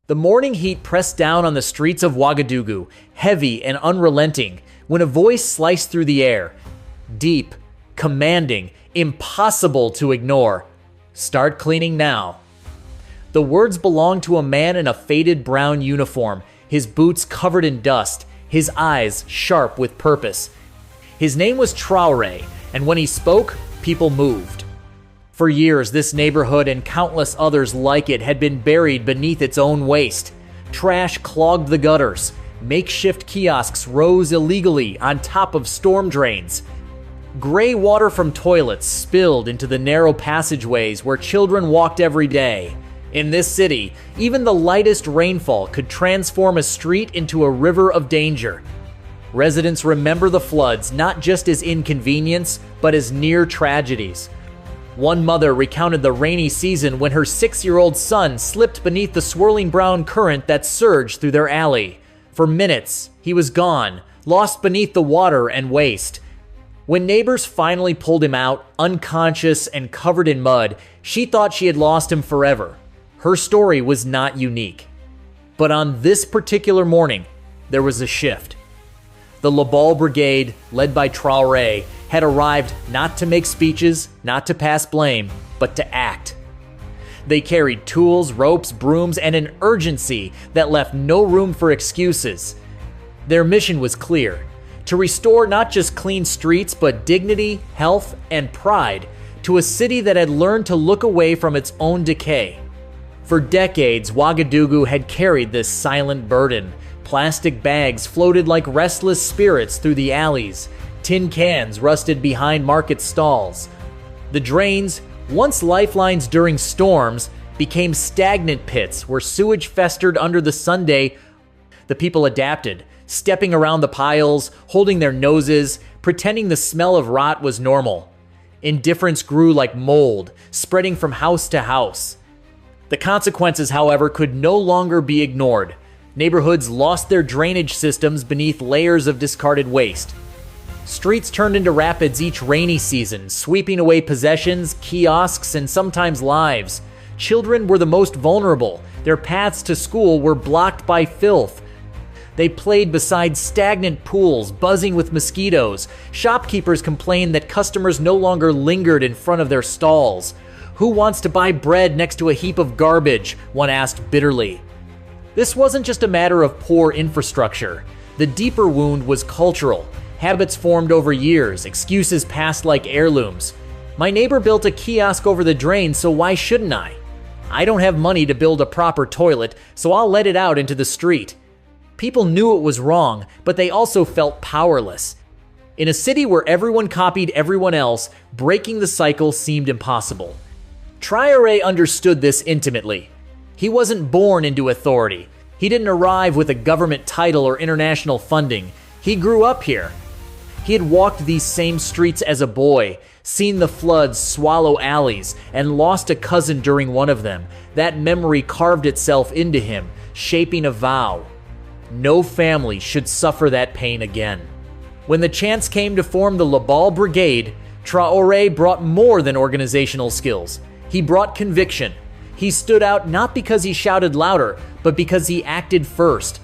The morning heat pressed down on the streets of Ouagadougou, heavy and unrelenting, when a voice sliced through the air. Deep, commanding, impossible to ignore. Start cleaning now. The words belonged to a man in a faded brown uniform, his boots covered in dust, his eyes sharp with purpose. His name was Traoré, and when he spoke, people moved. For years, this neighborhood and countless others like it had been buried beneath its own waste. Trash clogged the gutters. Makeshift kiosks rose illegally on top of storm drains. Gray water from toilets spilled into the narrow passageways where children walked every day. In this city, even the lightest rainfall could transform a street into a river of danger. Residents remember the floods not just as inconvenience, but as near tragedies. One mother recounted the rainy season when her 6-year-old son slipped beneath the swirling brown current that surged through their alley. For minutes, he was gone, lost beneath the water and waste. When neighbors finally pulled him out, unconscious and covered in mud, she thought she had lost him forever. Her story was not unique. But on this particular morning, there was a shift. The Labal Brigade, led by Traoré, had arrived not to make speeches, not to pass blame, but to act. They carried tools, ropes, brooms, and an urgency that left no room for excuses. Their mission was clear: to restore not just clean streets, but dignity, health, and pride to a city that had learned to look away from its own decay. For decades, Ouagadougou had carried this silent burden. Plastic bags floated like restless spirits through the alleys. Tin cans rusted behind market stalls. The drains, once lifelines during storms, became stagnant pits where sewage festered under the sundae. The people adapted, stepping around the piles, holding their noses, pretending the smell of rot was normal. Indifference grew like mold, spreading from house to house. The consequences, however, could no longer be ignored. Neighborhoods lost their drainage systems beneath layers of discarded waste. Streets turned into rapids each rainy season, sweeping away possessions, kiosks, and sometimes lives. Children were the most vulnerable. Their paths to school were blocked by filth. They played beside stagnant pools, buzzing with mosquitoes. Shopkeepers complained that customers no longer lingered in front of their stalls. "Who wants to buy bread next to a heap of garbage?" one asked bitterly. This wasn't just a matter of poor infrastructure. The deeper wound was cultural. Habits formed over years, excuses passed like heirlooms. My neighbor built a kiosk over the drain, so why shouldn't I? I don't have money to build a proper toilet, so I'll let it out into the street. People knew it was wrong, but they also felt powerless. In a city where everyone copied everyone else, breaking the cycle seemed impossible. Traoré understood this intimately. He wasn't born into authority. He didn't arrive with a government title or international funding. He grew up here. He had walked these same streets as a boy, seen the floods swallow alleys, and lost a cousin during one of them. That memory carved itself into him, shaping a vow. No family should suffer that pain again. When the chance came to form the Labal Brigade, Traoré brought more than organizational skills. He brought conviction. He stood out not because he shouted louder, but because he acted first.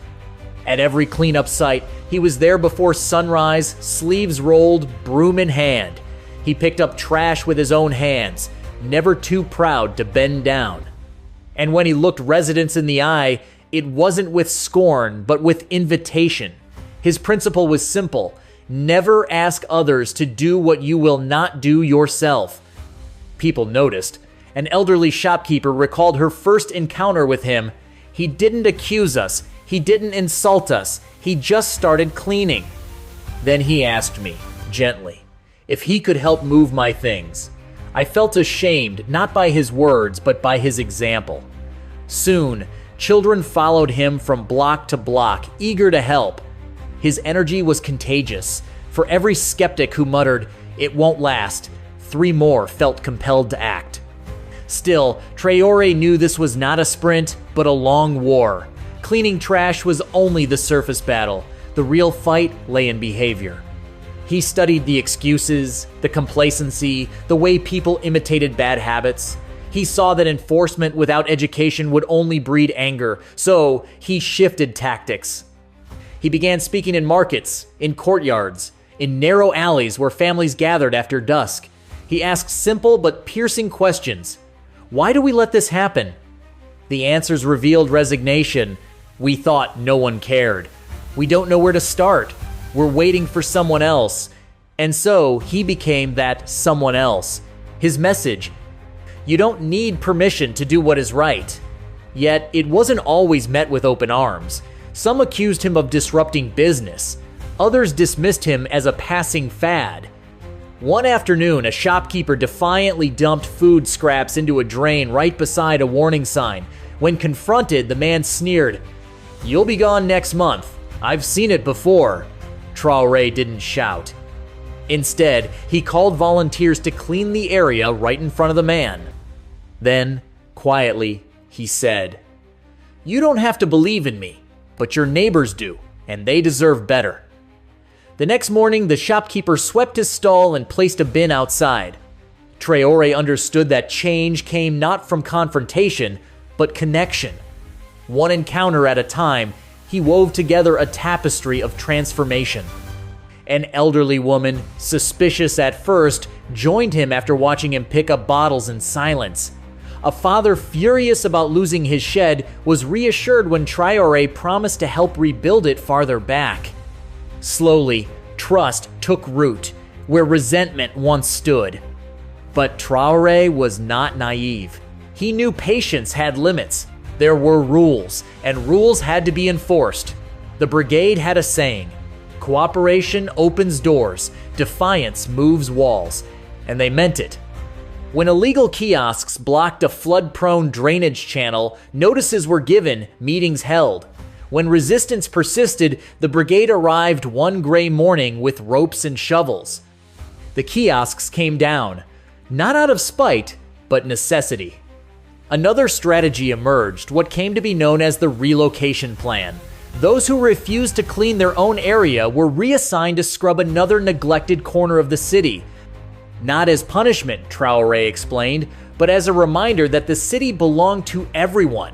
At every cleanup site, he was there before sunrise, sleeves rolled, broom in hand. He picked up trash with his own hands, never too proud to bend down. And when he looked residents in the eye, it wasn't with scorn, but with invitation. His principle was simple: never ask others to do what you will not do yourself. People noticed. An elderly shopkeeper recalled her first encounter with him. He didn't accuse us. He didn't insult us. He just started cleaning. Then he asked me, gently, if he could help move my things. I felt ashamed, not by his words, but by his example. Soon, children followed him from block to block, eager to help. His energy was contagious. For every skeptic who muttered, "It won't last," 3 more felt compelled to act. Still, Traoré knew this was not a sprint, but a long war. Cleaning trash was only the surface battle. The real fight lay in behavior. He studied the excuses, the complacency, the way people imitated bad habits. He saw that enforcement without education would only breed anger, so he shifted tactics. He began speaking in markets, in courtyards, in narrow alleys where families gathered after dusk. He asked simple but piercing questions. Why do we let this happen? The answers revealed resignation. We thought no one cared. We don't know where to start. We're waiting for someone else. And so he became that someone else. His message: you don't need permission to do what is right. Yet it wasn't always met with open arms. Some accused him of disrupting business. Others dismissed him as a passing fad. One afternoon, a shopkeeper defiantly dumped food scraps into a drain right beside a warning sign. When confronted, the man sneered, "You'll be gone next month. I've seen it before." Traoré didn't shout. Instead, he called volunteers to clean the area right in front of the man. Then, quietly, he said, "You don't have to believe in me, but your neighbors do, and they deserve better." The next morning, the shopkeeper swept his stall and placed a bin outside. Traoré understood that change came not from confrontation, but connection. One encounter at a time, he wove together a tapestry of transformation. An elderly woman, suspicious at first, joined him after watching him pick up bottles in silence. A father furious about losing his shed was reassured when Traoré promised to help rebuild it farther back. Slowly, trust took root where resentment once stood. But Traoré was not naive. He knew patience had limits. There were rules, and rules had to be enforced. The brigade had a saying: cooperation opens doors, defiance moves walls, and they meant it. When illegal kiosks blocked a flood-prone drainage channel, notices were given, meetings held. When resistance persisted, the brigade arrived one gray morning with ropes and shovels. The kiosks came down, not out of spite, but necessity. Another strategy emerged, what came to be known as the relocation plan. Those who refused to clean their own area were reassigned to scrub another neglected corner of the city. Not as punishment, Traoré explained, but as a reminder that the city belonged to everyone.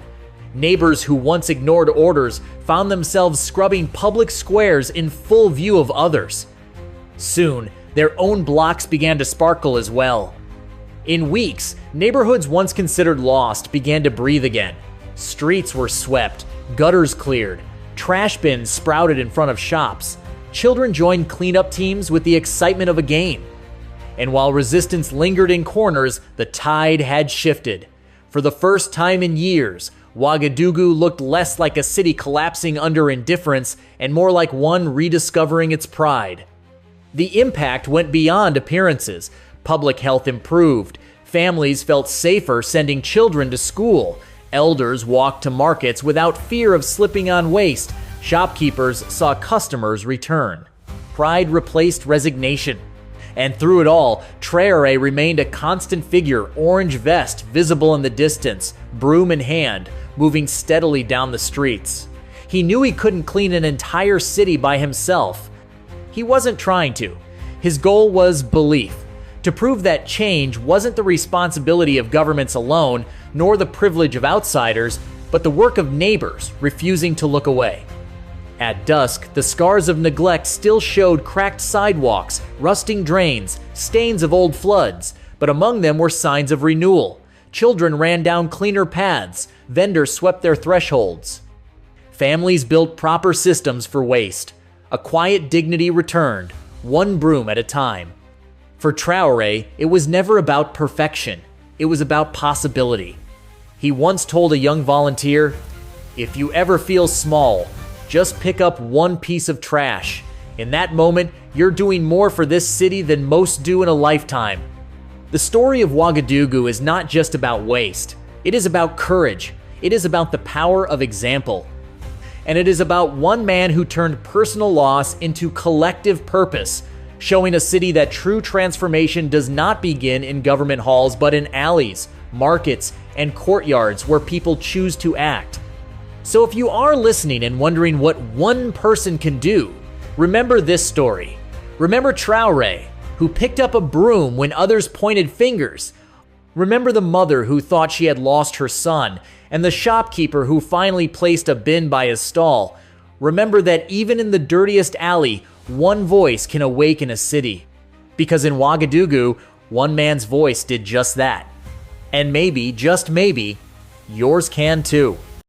Neighbors who once ignored orders found themselves scrubbing public squares in full view of others. Soon, their own blocks began to sparkle as well. In weeks, neighborhoods once considered lost began to breathe again. Streets were swept, gutters cleared, trash bins sprouted in front of shops. Children joined cleanup teams with the excitement of a game. And while resistance lingered in corners, the tide had shifted. For the first time in years, Ouagadougou looked less like a city collapsing under indifference and more like one rediscovering its pride. The impact went beyond appearances. Public health improved. Families felt safer sending children to school. Elders walked to markets without fear of slipping on waste. Shopkeepers saw customers return. Pride replaced resignation. And through it all, Traoré remained a constant figure, orange vest visible in the distance, broom in hand, moving steadily down the streets. He knew he couldn't clean an entire city by himself. He wasn't trying to. His goal was belief, to prove that change wasn't the responsibility of governments alone, nor the privilege of outsiders, but the work of neighbors refusing to look away. At dusk, the scars of neglect still showed cracked sidewalks, rusting drains, stains of old floods, but among them were signs of renewal. Children ran down cleaner paths, vendors swept their thresholds. Families built proper systems for waste. A quiet dignity returned, one broom at a time. For Traoré, it was never about perfection. It was about possibility. He once told a young volunteer, "If you ever feel small, just pick up one piece of trash. In that moment, you're doing more for this city than most do in a lifetime." The story of Ouagadougou is not just about waste. It is about courage. It is about the power of example. And it is about one man who turned personal loss into collective purpose, showing a city that true transformation does not begin in government halls, but in alleys, markets, and courtyards where people choose to act. So if you are listening and wondering what one person can do, remember this story. Remember Traoré, who picked up a broom when others pointed fingers, Remember the mother who thought she had lost her son, and the shopkeeper who finally placed a bin by his stall. Remember that even in the dirtiest alley, one voice can awaken a city. Because in Ouagadougou, one man's voice did just that. And maybe, just maybe, yours can too.